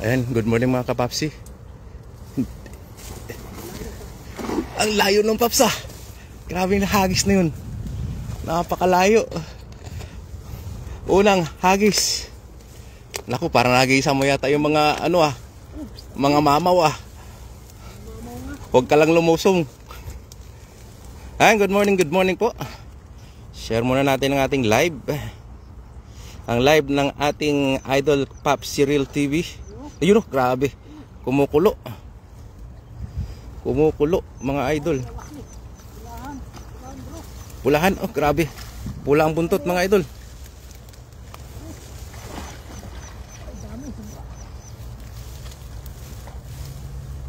Ayan, good morning mga kapapsi. Ang layo ng paps ah. Grabe na hagis na yun. Napakalayo. Unang hagis. Naku, parang nagisa mo yata yung mga ano ah. Mga mamaw ah. Huwag ka lang lumusong. Ayan, good morning po. Share muna natin ang ating live. Ang live ng ating idol Pops Cyril TV. Ayun oh, grabe. Kumukulo. Kumukulo mga idol. Pulahan, oh grabe. Pula ang buntot mga idol.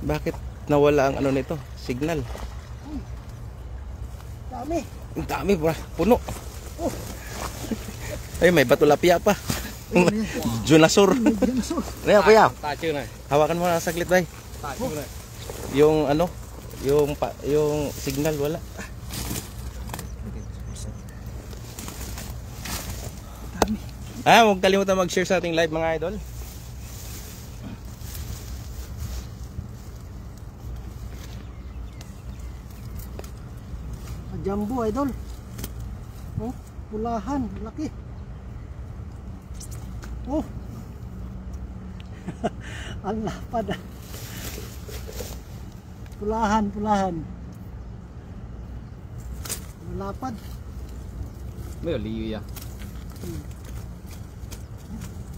Bakit nawala ang ano nito? Signal. Dami. Ang dami, puno. Ay, may batulapia pa. Junasur. Naya, kuya. Hawakan mo na saglit, bay. Yung ano, yung signal wala. Huwag kalimutan mag-share sa ating live mga idol. Jumbo idol. Oh, pulahan, laki. Oh. Ang lapad. Pulahan. Malapad. May liyo ya.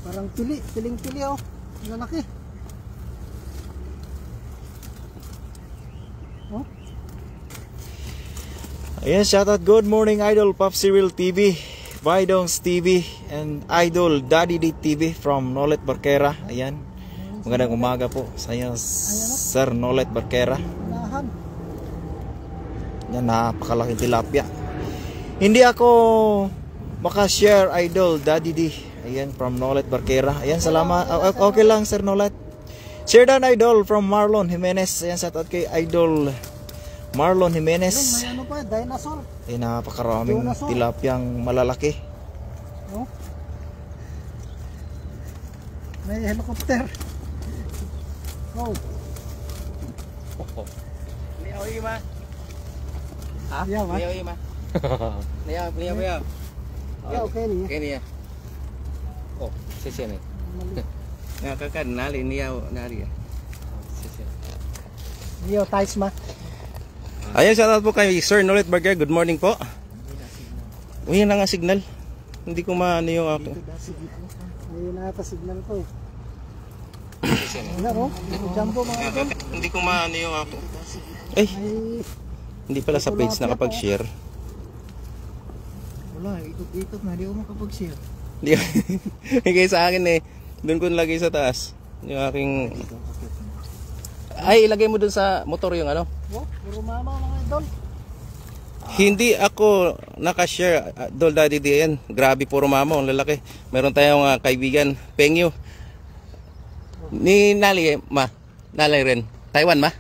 Parang piling oh. Ang laki. Oh. Ayan, shoutout good morning idol Pops Cyril TV, Bidongs TV, and idol Daddy D TV from Nolet Barquera. Ayan, magandang umaga po sa inyo Sir Nolet Barquera. Pulahan. Yan, napakalaking tilapia. Hindi ako makashare idol Daddy D. Ayan, from Nolet Barquera. Ayan, salamat. Okay lang Sir Nolet. Share down idol from Marlon Jimenez. Ayan, shoutout kay idol Marlon Jimenez. May ano pa, dinosaur. Ay, napakaraming tilapyang malalaki. Oh. May helicopter. Oh. Liyaw ima. Ha? Liyaw ba? Liyaw ima. Liyaw. Yeah, okay niya. Okay niya. Oh, sisiya na. Nakakad nali niyaw nari. Sisiya. Liyaw tais ma. Ayan, shoutout po kay Sir Nolet Barquera. Good morning po. Uy, yan na nga signal. Hindi ko maano yung ako. Ayun na ata signal ko eh. Ano? Jumbo mga idol. Hindi ko maano yung ako. Eh, hindi pala sa page nakapag-share. Wala, ikot-ikot na. Hindi ako makapag-share. Higay sa akin eh. Doon ko nilagay sa taas. Yung aking... Ay, ilagay mo dun sa motor yung ano. Oh, puro mama mga idol. Hindi ako nakashare, Dol Daddy D yan. Grabe, puro mama, ang lalaki. Meron tayong kaibigan, Pengyo. Ni Nali, ma. Nali rin. Taiwan, ma?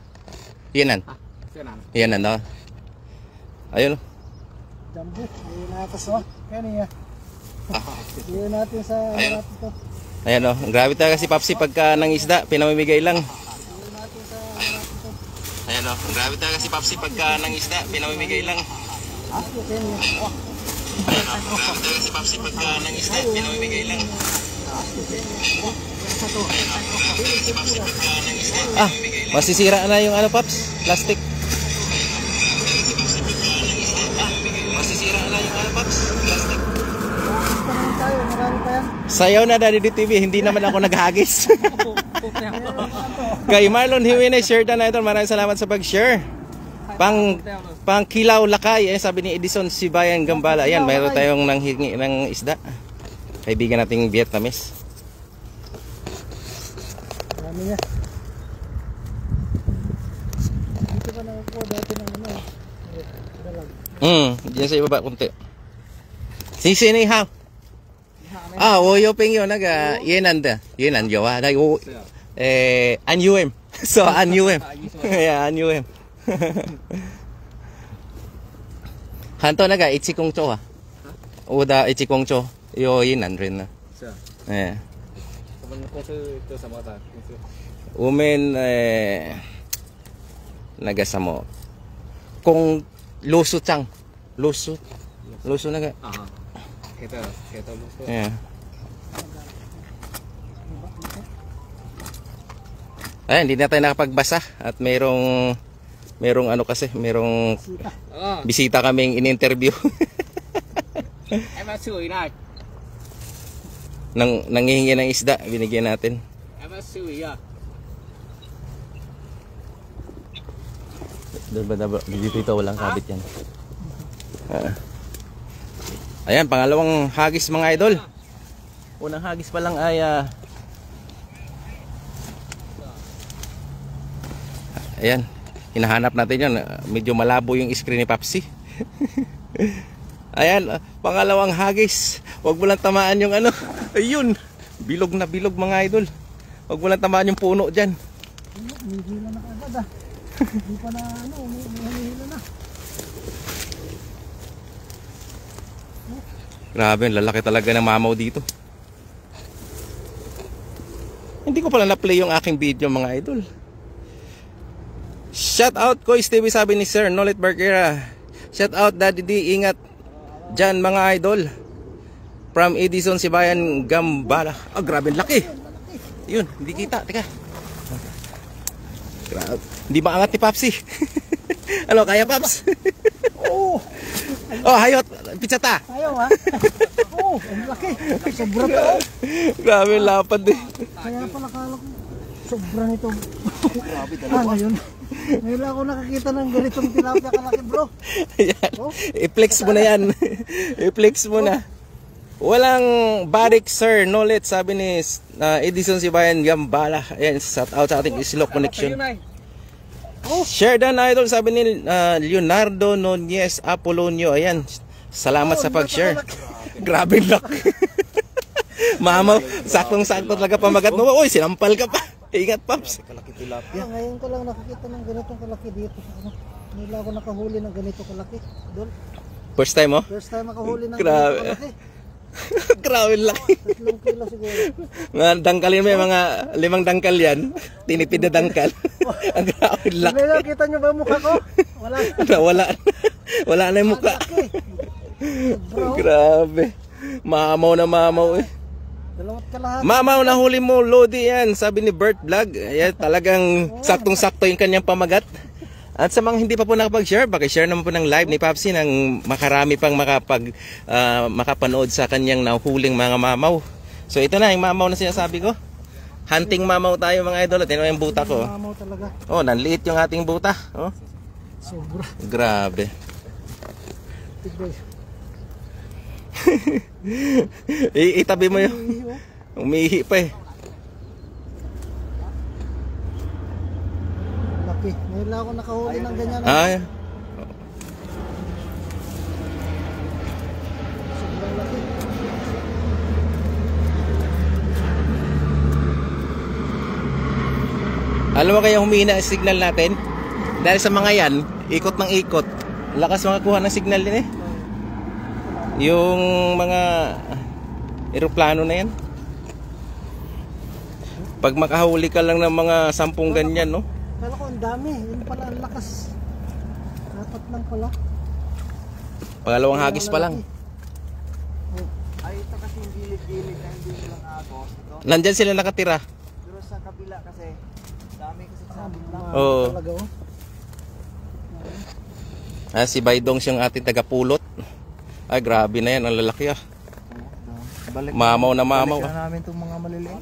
Yanan. Yanan, no? Ayun. Jumbo. Ayun natas oh. Kaya niya. Ayun natin sa natin to. Ayan o. Grabe talaga si Papsi pagka nang isda, pinamimigay lang. Ayan o, grabe talaga si Papsi pagka nang isda, pinamimigay lang. Okay niya. Ayan o, grabe talaga si Papsi pagka nang isda, pinamimigay lang. Ah, masisira na yung ano Paps, plastic. Masisira na yung ano Paps, plastic. Sayaw na Daddy D TV, hindi naman ako naghagis. Kay Marlon Jimenez, share na ito. Maraming salamat sa pag-share. Pang Kilaw Lakay, sabi ni Edison Sibayan Gambala. Ayan, mayroon tayong nanghingi ng isda. Kaibigan nating Vietnamese. Dami niya. Dito pa nakukuha dati ng ano. Diyan sa ibaba kunti. Sisi ni ha. Ah, wo yo ping yo naga yenan da. Yenan yo ah. Dai wo an UM. So an UM. Yeah, an UM. Hanto naga ichikong cho ah. Oda ichikong cho. Yo yenan rin na. Yeah. ito sa mga Umen nagasa mo. Kung luso chang. Luso. Luso na ga. Aha. Kita luso. Yeah. Ay, hindi na tayo nakapagbasa at merong ano kasi, merong bisita kaming in-interview. Em đã sủi này. Nanghihingi ng isda, binigyan natin. Em đã sủi à. Dito ito, walang kabit yan. Ayan, pangalawang hagis mga idol. Unang hagis pa lang ay ayan, hinahanap natin yun. Medyo malabo yung screen ni Papsi. Ayan, pangalawang hagis. Huwag mo lang tamaan yung ano. Ayun, bilog na bilog mga idol. Huwag mo lang tamaan yung puno dyan. Umihila na agad ah. Hindi pa na ano, umihila na. Grabe, lalaki talaga ng mamaw dito. Hindi ko pala na-play yung aking video mga idol. Shout out Kois TV, sabi ni Sir Nolet Barquera. Shout out Daddy D, ingat dyan mga idol. From Edison Sibayan, Gambala. Oh, grabe, laki. Yun, hindi kita, teka. Grabe. Hindi maangat ni Papsi. Ano, kaya Paps? Oo. Oh, hayot, pitsata. Ayaw ha. Oo, ang laki. Sobra to. Grabe, lapad eh. Kaya pala kala ko, sobra nito. Grabe talaga. Ngayon. Ngayon lang ako nakakita ng ganitong tilapia kalaki bro. Ayan. I-flex mo na yan. I-flex mo na. Walang barik sir, no let, sabi ni Edison Sibayan Gambala. Ayan, shout out sa ating Islok Connection. Share dan idol, sabi ni Leonardo Nunez Apolonio. Ayan, salamat sa pag-share. Grabe lock. Mamaw, saktong-sakto talaga pamagat mo. Uy, sinampal ka pa. Ingat Paps. Kalaki tilapia. Ngayon ko lang nakakita ng ganitong kalaki dito. Ano? Hindi lang ako nakahuli ng ganito kalaki. Dol. First time mo? First time makahuli ng Grabe. ganito kalaki. Grabe laki. 3 kilo siguro. Mga dangkal yan, may mga 5 dangkal yan. Tinipid na dangkal. Ang grabe laki. Ngayon, kita nyo ba mukha ko? Wala. Wala. Wala na yung mukha. Laki. Bro, Grabe. Mamaw na mamaw eh. 2 kalahati. Mamaw na huli mo, Lodi yan. Sabi ni Bert Vlog. Ayan, talagang saktong-sakto yung kanyang pamagat. At sa mga hindi pa po nakapag-share, pakishare naman po ng live ni Papsi nang makarami pang makapanood sa kanyang nahuling mga mamaw. So ito na yung mamaw na sinasabi ko. Hunting mamaw tayo mga idol. At yun yung buta ko. Mamaw talaga. Oh, nanliit yung ating buta. Oh. Sobra. Grabe. Tigboy. Itabi mo yun. Umihi pa eh. Laki. Ngayon lang ako nakahuli ng ganyan. Ay. Sobrang laki. Alam mo kaya humina ang signal natin? Dahil sa mga yan, ikot ng ikot. Lakas makakuha ng signal din eh. Yung mga eroplano na yan. Pag makahuli ka lang ng mga 10 ganyan, no? Kala ko ang dami. Yun pala ang lakas. 4 lang pala. Pangalawang hagis pa lang. Ay, ito kasi yung gilid-gilid na hindi lang agos. Ito. Nandyan sila nakatira. Pero sa kabila kasi, dami kasi sa Oo. Talaga oh. Si Baydong siyang ating tagapulot. Ay, grabe na yan. Ang lalaki ah. Balik Mamaw na mamaw. balik na namin itong mga maliliit.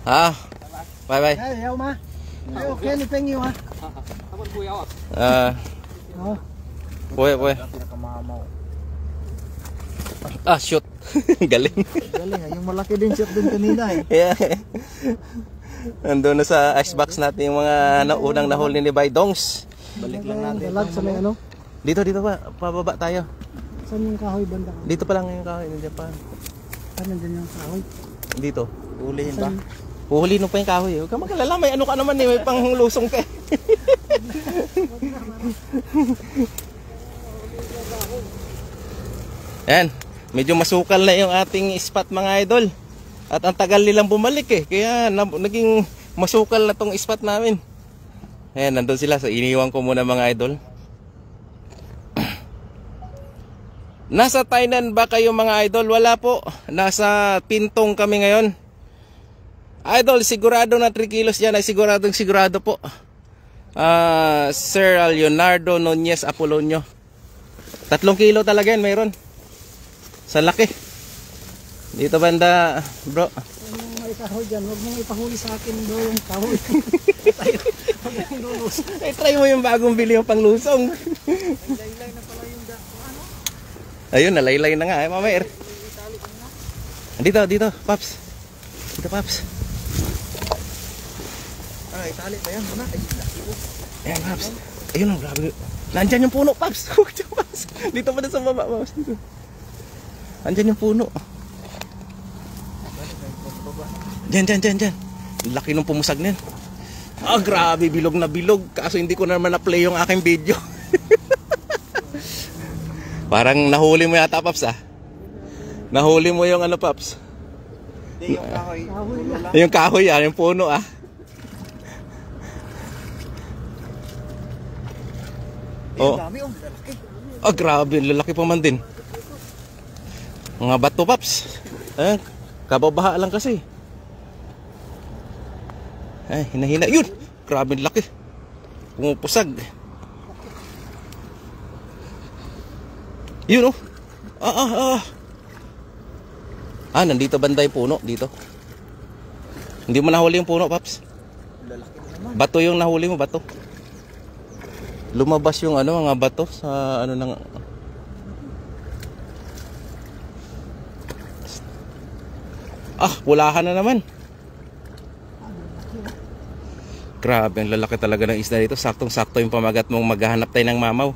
Ha? Bye-bye. Ay, ayaw ma. Ay, okay, nipeng iyo ha. Oh. Puwe. Pinakamamaw. Shoot. Galing. Galing, yung malaki din shot din kanina eh. Yeah. Nandun na sa icebox natin yung mga unang nahuli ni Baydongs. Balik lang natin. Dalag sa may ano. Dito pa. Pababa tayo. Saan yung kahoy banda ka? Dito pa lang yung kahoy. Nandiyan pa. Saan nandyan yung kahoy? Dito. Ulihin ba? Huhulin mo pa yung kahoy. Huwag ka magalala. May ano ka naman eh. May panglusong ka. Yan. Medyo masukal na yung ating spot mga idol. At ang tagal nilang bumalik eh. Kaya naging masukal na tong spot namin. Ayan, nandun sila. So iniwan ko muna mga idol. Nasa Tainan ba kayo mga idol? Wala po. Nasa Pintong kami ngayon. Idol, sigurado na 3 kilos yan ay sigurado po. Sir Leonardo Nunez Apolonio. 3 kilo talaga yan mayroon. Sa laki. Dito banda, bro. Yung may kahoy dyan, huwag mong ipahuli sa akin bro yung kahoy. Huwag mong lulus. Ay, try mo yung bagong bili yung panglusong. Laylay na pala yung ano? Ayun, nalaylay na nga. Mamaya. Dito, Paps. Dito, Paps. Itali pa yan. Ayan, Paps. Ayun, grabe. Nandyan yung puno, Paps. Paps. Dito pa na sa baba, Paps. Dito. Nandyan yung puno. Diyan. Laki nung pumusag niyan. Grabe, bilog na bilog. Kaso hindi ko naman na-play yung aking video. Parang nahuli mo yata, Paps, ah. Nahuli mo yung ano, Paps. Hindi, yung kahoy. Yung kahoy, yung puno, ah. Oh. Dami, lalaki. Grabe, lalaki pa man din. Mga bato, Paps. Kababaha lang kasi. Hina-hina. Yun! Grabe, laki. Pumupusag. Yun, oh. Nandito banda yung puno. Dito. Hindi mo nahuli yung puno, Paps. Bato yung nahuli mo, bato. Lumabas yung mga bato sa nang pulahan na naman. Grabe, ang lalaki talaga ng isda dito. Saktong-sakto yung pamagat mong maghahanap tayo ng mamaw.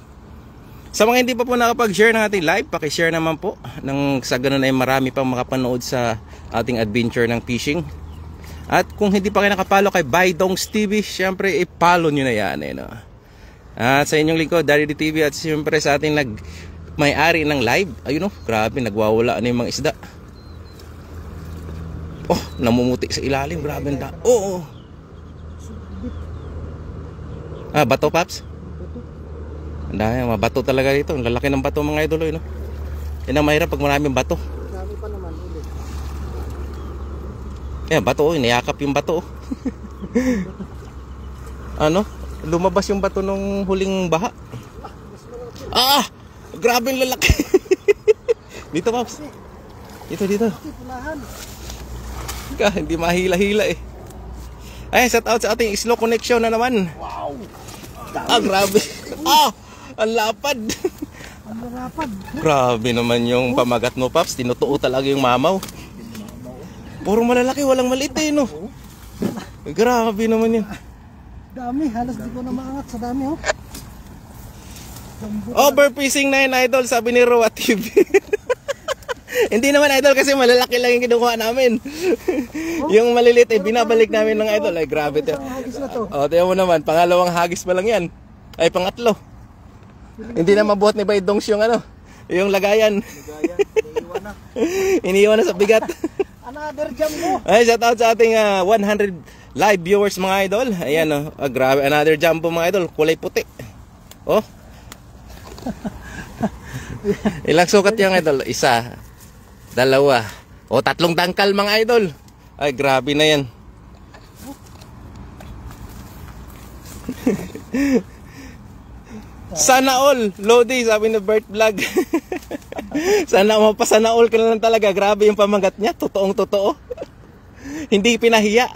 Sa mga hindi pa po nakapag-share ng ating live, paki-share naman po nang sa ganun ay marami pang makapanood sa ating adventure ng fishing. At kung hindi pa kayo nakapalo kay Baidongs TV, syempre i-follow nyo na yan. At sa inyong lingkod, Daddy TV, at syempre sa ating may-ari ng live. Ayun, grabe, nagwawala na yung mga isda. Namumuti sa ilalim. Grabe ang bato, Paps. Ang dami, mga bato talaga dito. Ang lalaki ng bato mga idol. Yan ang mahirap pag maraming bato. Sabi pa naman ulit. Bato, niyakap yung bato. Lumabas yung bato nung huling baha. Grabe ang lalaki. Dito, Paps. Dito. Hindi mahila-hila eh. Shout out sa ating slow connection na naman. Wow! Grabe. Ang lapad. Ang lapad. Grabe naman yung pamagat mo, Paps. Tinutuo talaga yung mamaw. Puro malalaki, walang maliit eh, no? Grabe naman yun. Dami, halos di ko na maangat sa dami, oh. Overfishing na yun, idol, sabi ni Roa TV. Hindi naman, idol, kasi malalaki lang yung kinukuha namin. Yung maliliit binabalik namin ng idol. Ay, grabe to. Tiyan mo naman, pangalawang hagis pa lang yan. Ay, pangatlo. Hindi na mabuhat ni Baidongs yung yung lagayan. Iniiwan na sa bigat. Another jump mo. Shout out sa ating 100 live viewers mga idol. Ayan, grabe, another jumbo mga idol. Kulay puti. Ilang sukat yung idol? 1, 2, 3 dangkal mga idol. Ay, grabe na yan. Sana all, Lodi, sabi ni Bert Vlog. Sana mapasana all ka na lang talaga. Grabe yung pamagat niya, totoong totoo. Hindi pinahiya.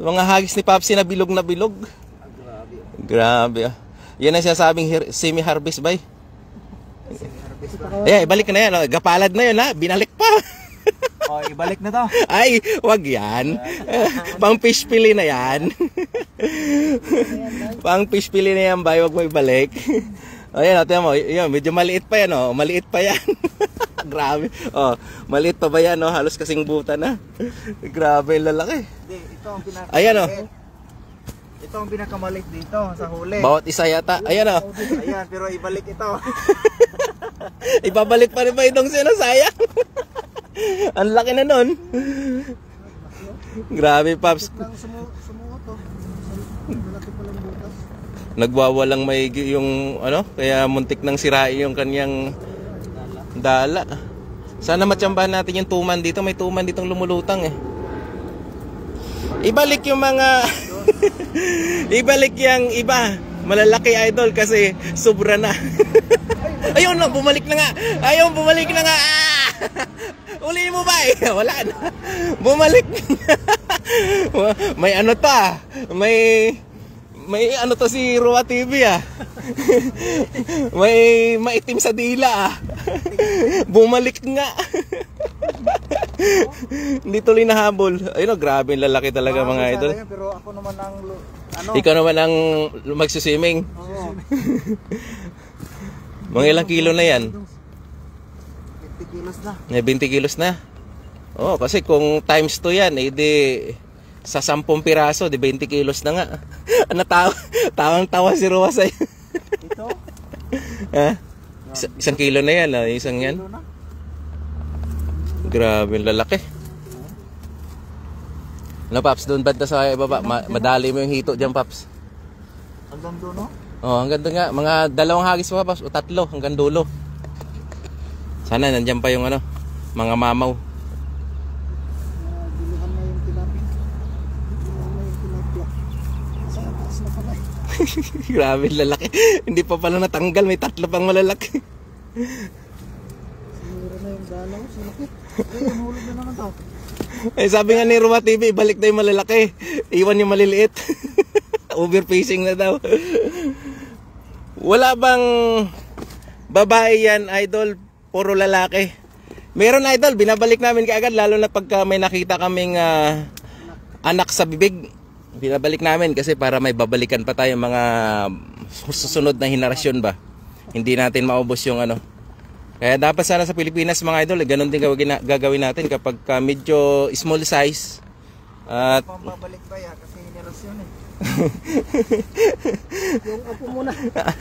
Mga hagis ni Papsi na bilog. Grabe. Yan ang sinasabing semi-harvest bay. Ibalik na yan. Gapalad na yun, binalik pa. Ibalik na to. Ay, wag yan. Pang fish pili na yan. Pang fish pili na yan, bay. Wag mo ibalik. Ayan, tingnan mo. Yan, medyo maliit pa yan, Maliit pa yan. Grabe. Maliit pa ba yan, Halos kasing buta na. Grabe, lalaki. Hindi, ito ang pinaka. Ayan, Ito ang pinakamaliit dito sa huli. Bawat isa yata. Ayan, Ayan, pero ibalik ito. Ibabalik pa rin ba itong sino? Sayang. Ang laki na nun. Grabe, Paps. Lang sumuot to. Malaki palang butas. Nagwawalang maigi yung ano, kaya muntik nang sirain yung kanyang dala. Sana matsambahan natin yung tuman dito. May tuman ditong lumulutang eh. Ibalik yung mga ibalik yung iba. Malalaki, idol, kasi sobra na. Ayun na, bumalik na nga. Ayun, bumalik na nga. Ah! Uli mo ba eh? Wala na. Bumalik na. May ano to ah. May ano to si Rua TV ah. May maitim sa dila ah. Bumalik nga. Hindi tuloy nahabol. Ayun o, grabe yung lalaki talaga mga idol. Pero ako naman ang ano? Ikaw naman ang magsiswimming. Oo. Mga ilang kilo na yan? 50 kilos na. May 20 kilos na. Oo, kasi kung times 2 yan, eh di sa 10 piraso, di 20 kilos na nga. Tawang-tawa si Rua sa'yo. Ito? Ha? Isang kilo na yan, ah, isang yan. Kilo na. Grabe yung lalaki. Ano, Paps? Doon banda sa ibaba. Madali mo yung hito dyan, Paps. Hanggang doon, no? Oh, hanggang doon nga. Mga 2 hagis pa, Paps. O 3 hanggang dulo. Sana nandyan pa yung ano, mga mamaw. Bilihan na yung tilapia. Bilihan na yung tilapia. Sa taas na pala. Grabe yung lalaki. Hindi pa pala natanggal. May 3 pang malalaki. Sinira na yung dalaw. Sinakit. Hulog na naman to. Eh, sabi nga ni Rua TV, balik na yung malalaki. Iwan yung maliliit. Overfishing na daw. Wala bang babae yan, idol? Puro lalaki. Meron, idol, binabalik namin kaagad, lalo na pagka may nakita kaming anak sa bibig. Binabalik namin kasi para may babalikan pa tayo mga susunod na henerasyon ba. Hindi natin maubos yung ano. Kaya dapat sana sa Pilipinas mga idol, ganun din gagawin natin kapag medyo small size. At Pambabalik pa ya kasi henerasyon eh. Yung apo muna.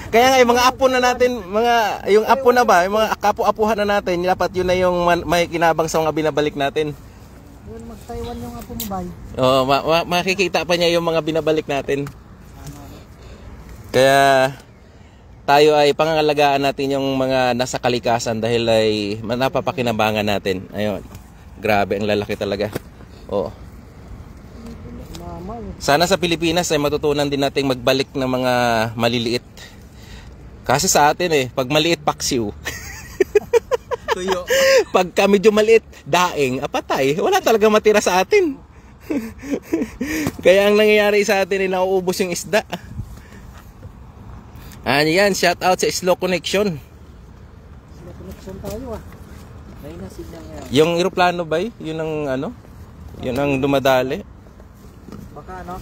kaya nga yung mga apo na natin, yung apo na ba, yung mga kapo-apuhan na natin, dapat yun na yung may kinabang sa mga binabalik natin. Yun, mag-Taiwan yung apo mo ba? Oo, makikita pa niya yung mga binabalik natin. Kaya tayo ay pangangalagaan natin yung mga nasa kalikasan dahil ay napapakinabangan natin. Ayun. Grabe ang lalaki talaga. Oo. Sana sa Pilipinas ay matutunan din nating magbalik ng mga maliliit. Kasi sa atin eh, pag maliit paksiw. Tuyo. Pagka medyo maliit, daing, apatay. Wala talaga matira sa atin. Kaya ang nangyayari sa atin ay nauubos yung isda. Yan, shout out sa Slow Connection. Slow connection tayo ah. May nasignal ngayon. Yung eroplano ba yun ang ano? Yun ang dumadali. Baka ano?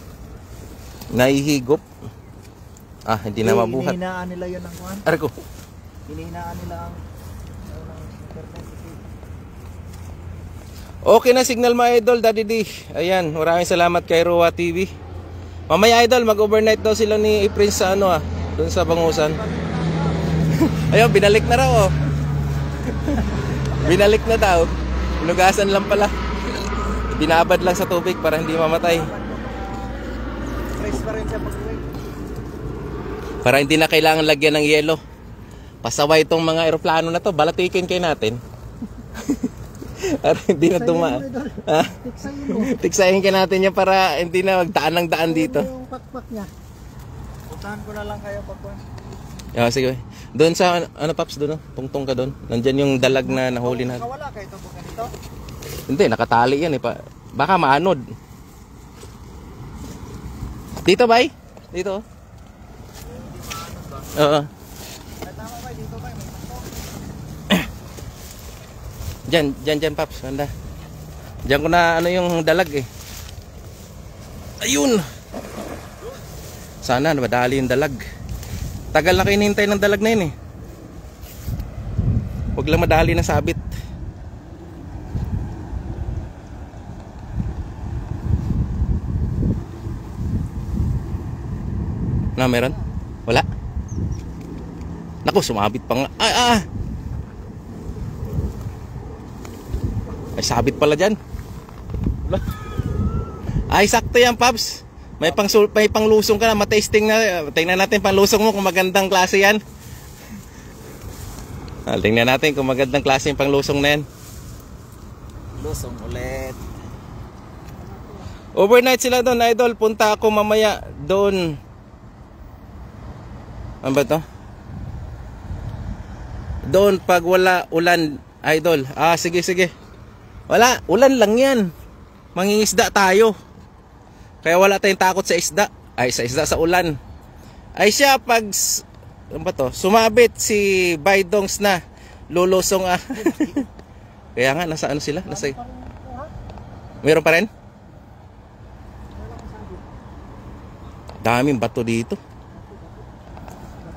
Naihigop. Ah, hindi na mabuhat. Hinihinaan nila yun ang kuhan. Arko. Hinihinaan nila ang internet. Okay na signal mga idol, Daddy D. Ayan, maraming salamat kay Rua TV. Mamaya idol, mag-overnight daw sila ni Prince sa ano doon sa Bangusan. Ayun, binalik na raw oh. Binalik na daw. Inugasan lang pala. Binabad lang sa tubig para hindi mamatay. Fresh pa rin siya pag-uwi. Para hindi na kailangan lagyan ng yelo. Pasaway itong mga eroplano na to, balatikin kayo natin. At hindi na tuma. Ha? Tiksayin mo. Tiksayin ka natin yan para hindi na magdaan ng daan dito. Yung pakpak niya. Puntahan ko na lang kayo pag-uwi. Sige. Doon sa ano Paps doon, tungtong ka doon. Nandiyan yung dalag na nahuli na. Nakawala kayo itong ganito? Hindi, nakatali yan eh. Baka maanod. Dito bay? Dito. Oo. Tama ba dito ba? May tungtong. Diyan Paps, ganda. Diyan ko na ano yung dalag eh. Ayun. Sana madali yung dalag. Tagal na kayo hinihintay ng dalag na yun eh. Huwag lang madali na sabit. Na meron? Wala? Naku, sumabit pa nga. May sabit pala dyan. Ay, sakto yan, Paps. May panglusong ka na, matasting na. Tingnan natin panglusong mo kung magandang klase yan. Tingnan natin kung magandang klase yung panglusong na yan. Lusong ulit. Overnight sila doon, idol. Punta ako mamaya doon. Ano ba to? Doon pag wala ulan, idol. Sige, sige. Wala, ulan lang yan. Mangingisda tayo. Kaya wala tayong takot sa isda. Ay, sa isda, sa ulan. Ay siya, pag ano ba to? Sumabit si Baydongs na lulusong Kaya nga, nasa ano sila? Nasa... Meron pa rin? Daming bato dito.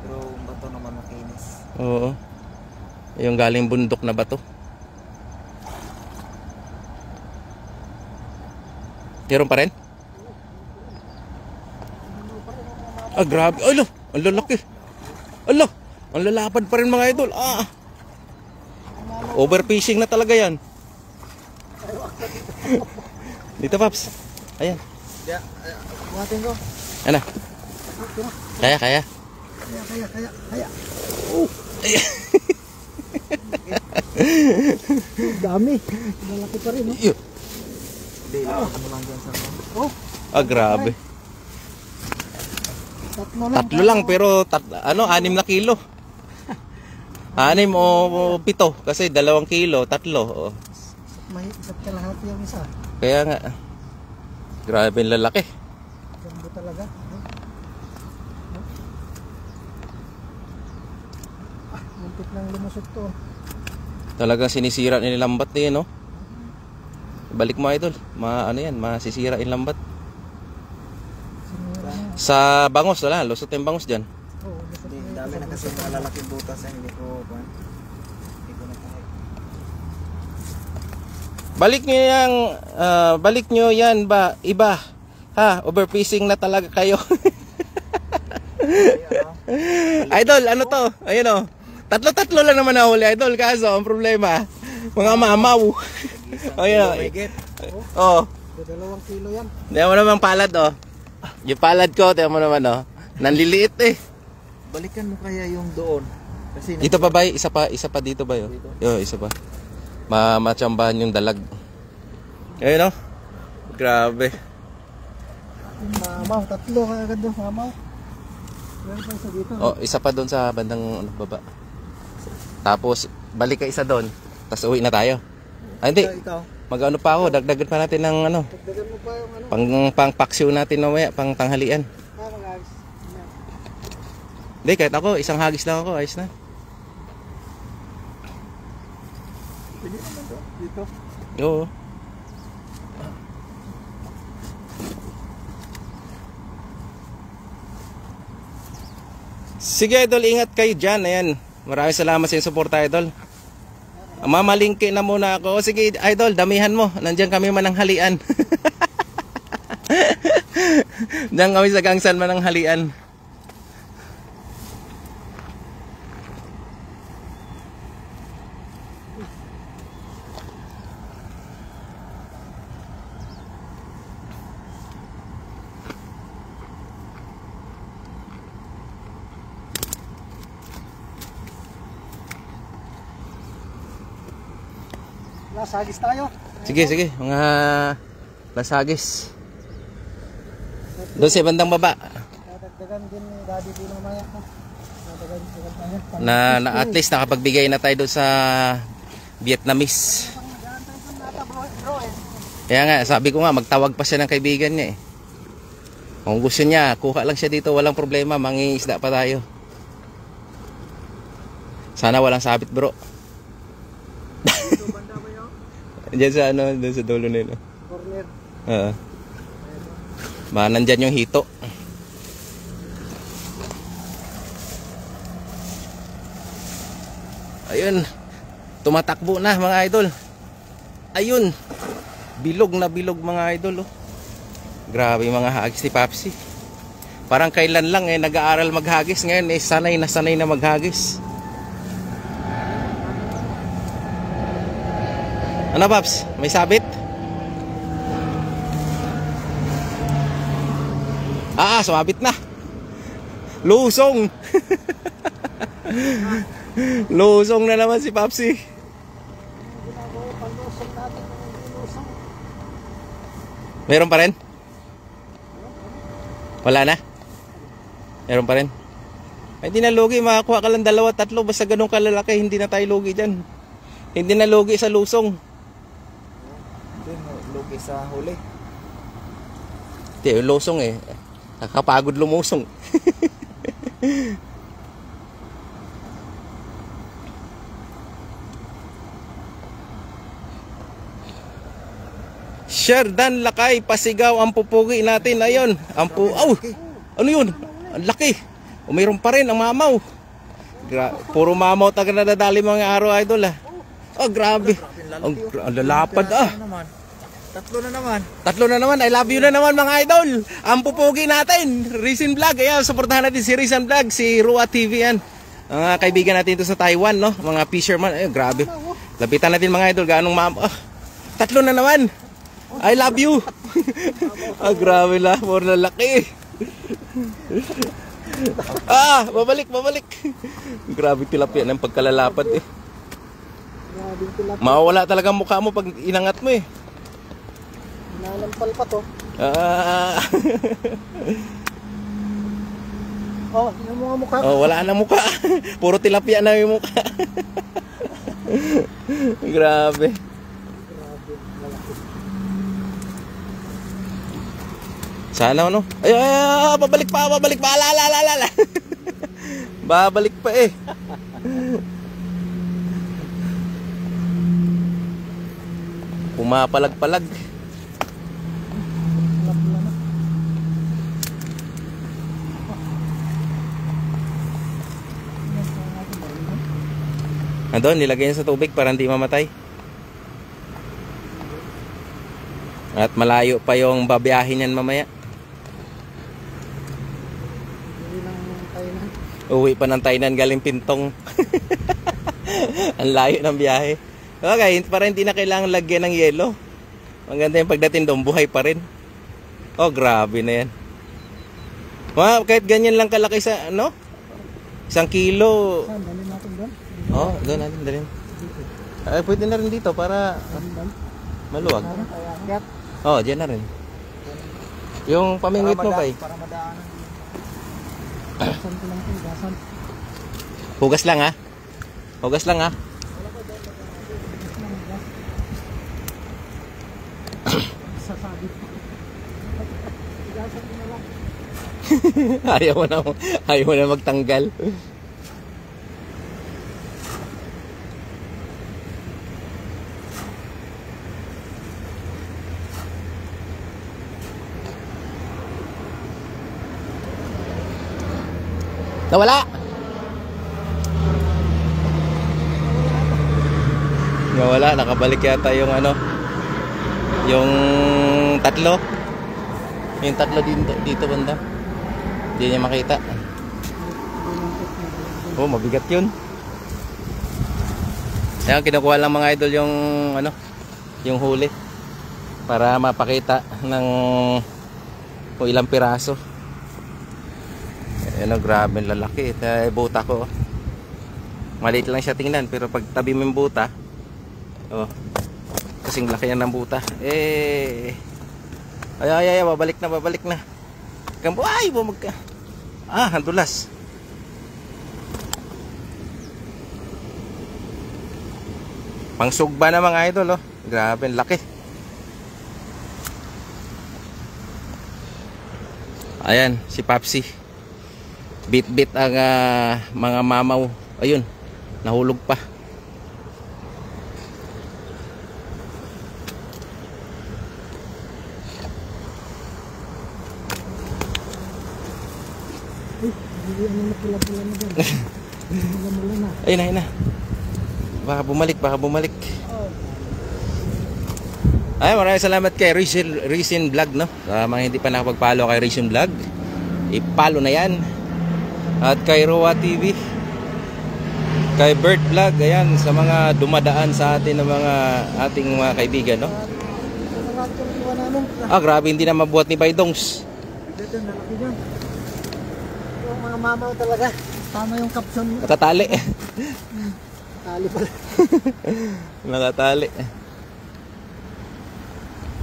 Pero bato naman makinis. Oo. Yung galing bundok na bato. Meron pa rin? Grabe. Alo, ang lalaki. Alo, ang lalapad pa rin mga idol. Overfishing na talaga yan. Dito, Paps. Ayan. Buhatin ko. Ano? Kaya. Kaya. Dami. Malaki pa rin, no? Hindi, ano lang dyan sa Grabe. Tatlo Tatlo lang. lang pero 6 na kilo. 6 o 7 kasi 2 kilo, 3. May isa't kalahati yung isa. Kaya nga. Grabe yung lalaki. Jumbo talaga. Muntik nang lumusot to. Talagang sinisira ni lambat niya, no? Balik mo, idol. Masisira yung lambat. Sa bangos, wala. Lusot yung bangos dyan. Oo, lusot Hindi, na dami ito. na kasi malalaking butas eh. Hindi ko na kaya. Balik nyo yan ba? Iba. Overfishing na talaga kayo. Idol, ano to? Ayun o. Tatlo lang naman nahuli, idol. Kaso, ang problema, mga mamaw. Ayun o. Oh. 2 kilo yan. Diyan mo naman palad, oh. Yung palad ko, tiyan mo naman, oh. Nanliliit, eh. Balikan mo kaya yung doon. Kasi Dito pa ba? Isa pa dito ba, yo? Yo, isa pa. Machambahan yung dalag. Ayun, oh. Grabe. Mamaw, 3 agad doon, mamaw. Meron pa isa dito. Oh, isa pa doon sa bandang baba. Tapos, balik ka isa doon. Tapos uwi na tayo. Hindi. ikaw. Mag-ano pa ako, dagdagan pa natin ng ano. Dagdagan mo pa yung Pang-paksiw natin mamaya, pang tanghalian. mag-agis. Hindi, kahit ako, isang hagis lang ako, ayos na. Pwede naman to, dito. Oo. Sige, idol, ingat kayo dyan. Ayan, maraming salamat sa inyong suporta, idol. Mamalingki na muna ako. Sige, idol, damihan mo. Nandiyan kami mananghalian. Diyan kami sa Gangsan mananghalian. Lasagis tayo. Sige, mga lasagis. Doon sa bandang baba. Dadagdagan din ni Daddy din mamaya. Dadagdagan tayo. Na at least nakapagbigay na tayo doon sa Vietnamese. Kaya nga, sabi ko nga, magtawag pa siya ng kaibigan niya eh. Kung gusto niya, kuha lang siya dito, walang problema, mangingisda pa tayo. Sana walang sabit, bro. Diyan sa ano, doon sa dulo nila. Corner. Oo. Nandyan yung hito. Ayun. Tumatakbo na mga idol. Ayun. Bilog na bilog mga idol. Oh. Grabe mga hagis ni Papsi. Parang kailan lang nag-aaral maghagis. Ngayon sanay na maghagis. Ano, Paps? May sabit? Sumabit na. Lusong. Lusong na naman si Papsi. Meron pa rin? Wala na? Meron pa rin? Ay, hindi na lugi. Makakuha ka lang 2, 3. Basta ganun kalalaki, hindi na tayo lugi dyan. Hindi na lugi sa lusong. Hindi, lugi sa huli. Hindi, yung lusong eh. Nakakapagod lumusong. Sherdan Lakay, pasigaw ang pupugi natin. Ayun, ano yun? Ang laki. Mayroon pa rin ang mamaw. Puro mamaw taga nadadali mga araw, idol ah. Grabe. Ang lalapad ah. Tatlo na naman. I love you na naman mga idol. Ang pupugi natin, Rizin Vlog. Ayan, supportahan natin si Rizin Vlog, si Rua TV yan. Mga kaibigan natin ito sa Taiwan, no? Mga fisherman. Grabe. Lapitan natin mga idol. Gaanong mamaw. Tatlo na naman. I love you. Grabe la, more lalaki. Babalik. Grabe tilapia ng pagkalalapad eh. Mawawala talaga ang mukha mo pag inangat mo eh. Nalampal pa to. Yung mga mukha. Wala na mukha. Puro tilapia na yung mukha. Grabe. Sana ano? Babalik pa. Ala. Babalik pa eh. Pumapalag-palag. Andun, nilagay niya sa tubig para hindi mamatay. At malayo pa yung babiyahin niyan mamaya. Uwi pa ng Tainan galing Pintong. Ang layo ng biyahe. Okay, para hindi na kailangan lagyan ng yelo. Ang ganda yung pagdating doon, buhay pa rin. Grabe na yan. Kahit ganyan lang kalaki sa, 1 kilo. Dalhin natin doon. Doon natin, dalhin. Pwede na rin dito para maluwag. Diyan na rin. Yung pamingwit mo kay. Para madaanan. Hugas lang ha. Hugas lang ha. Ayaw mo na magtanggal. Nawala. Nakabalik yata yung yung tatlo. Yung tatlo dito banda. Hindi niya makita. Mabigat yun. Kaya kinukuha lang mga idol yung yung huli para mapakita ng kung ilang piraso. Grabe lalaki. Buta ko. Maliit lang siya tingnan pero pag tabi mo yung buta, kasing laki yan ng buta. Babalik na. Bumagka. Handulas. Pangsugba na mga idol, Grabe, laki. Ayan, si Papsi. Bit ang mga mamaw. Ayun, nahulog pa. Ayun na. Baka bumalik. Maraming salamat kay Rizin Vlog, no? Mga hindi pa nakapag-follow kay Rizin Vlog, i-follow na yan. At kay Rua TV. Kay Bert Vlog, ayan, sa mga dumadaan sa atin ng mga ating mga kaibigan, no? Sarap yung iwa namin. Ah, grabe, hindi na mabuhat ni Baydongs. Dito, nalaki dyan. Yung mga mamaw talaga. Tama yung caption. Nakatali. Tali pala. Nakatali.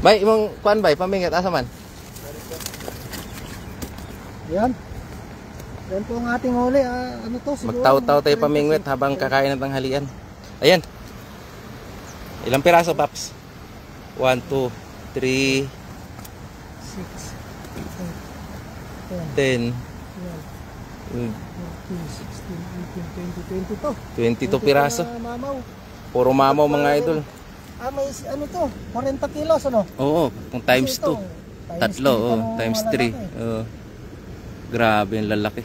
Bay, imong kuan bay, pamingat asa man? Yan. Yan po ang ating huli. Ano to? Siguro, Magtaw-taw tayo pamingwit habang kakain ng tanghalian. Ayan. Ilang piraso, Paps? 1, 2, 3, 6, 10, 10, 12, 14, 16, 18, 20, 22. 22 piraso. Mamaw. Puro mamaw mga idol. May ano to? 40 kilos ano? Oo, kung times Ito, 2. Tatlo, three oh, pa times nung 3. malalaki. Oo. Grabe yung lalaki.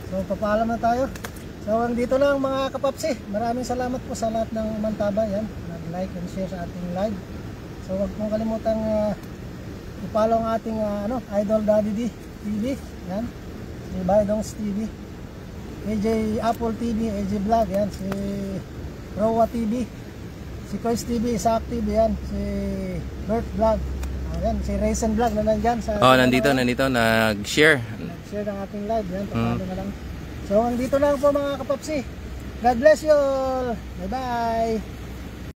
So papaalam na tayo. So dito lang mga kapapsi. Maraming salamat po sa lahat ng umantaba yan. Nag-like and share sa ating live. So huwag mong kalimutang i-follow ang ating Idol Daddy D TV. Yan. Si Baydongs TV. AJ Apple TV, AJ Vlog yan. Si Rowa TV. Si Kois TV, Isaac TV yan. Si Bert Vlog. Ayan, si Raisin Vlog na nandyan sa Nandito, nag-share. share ng ating live yan, papalo na lang. So, andito lang po mga kapapsi. God bless you all. Bye bye.